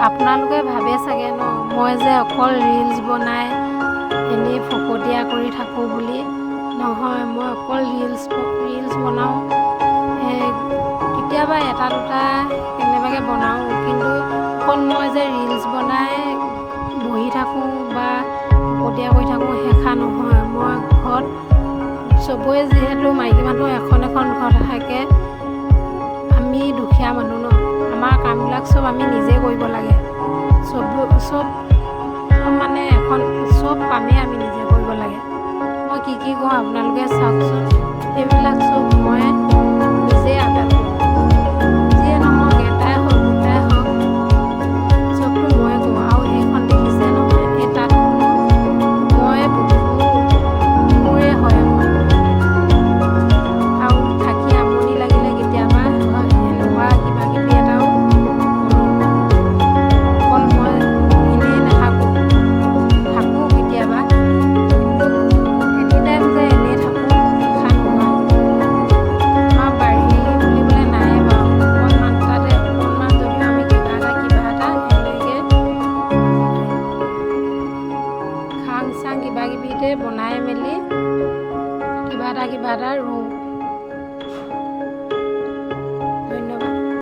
আপোনালোকে ভাবে চাগে ন মই যে অকল ৰিলছ বনাই এনেই ফকতীয়া কৰি থাকোঁ বুলি। নহয়, মই অকল ৰিলছ বনাওঁ, কেতিয়াবা এটা দুটা কেনেবাকৈ বনাওঁ, কিন্তু অকল মই যে ৰিলছ বনাই বহি থাকোঁ বা ফকতীয়া কৰি থাকোঁ সেইষাৰ নহয়। মই ঘৰত চবৰে যিহেতু মাইকী মানুহ এখন এখন ঘৰ থাকে, আমি দুখীয়া মানুহ ন, আমাৰ কামবিলাক চব আমি নিজে কৰিব লাগে। চব মানে চব কামেই আমি নিজে কৰিব লাগে। মই কি কৰোঁ আপোনালোকে চাওকচোন, এইবিলাক চব মই নিজে আপডাল কৰোঁ। যিয়ে নহওক, এটাই হওক দুটাই হওক, চবটো ময়ে কৰোঁ। আৰু এইখন দেখিছে নহয়, এই তাঁতখনো ময়ে মোৰে হয় এখন। আৰু থাকি আমনি লাগিলে কেতিয়াবা এনেকুৱা কিবা কিবি এটাও কৰোঁ। অকল মই এনেই নাথাকোঁ, কেতিয়াবা এনি টাইম যে এনেই থাকোঁ সেইষাৰ নহয়। আমাৰ বাৰী বুলিবলৈ নাই বাৰু, অকণমান যদিও আমি কিবা এটা এনেকৈ খাং চাং কিবা কিবিতে বনাই মেলি কিবা এটা ৰুওঁ।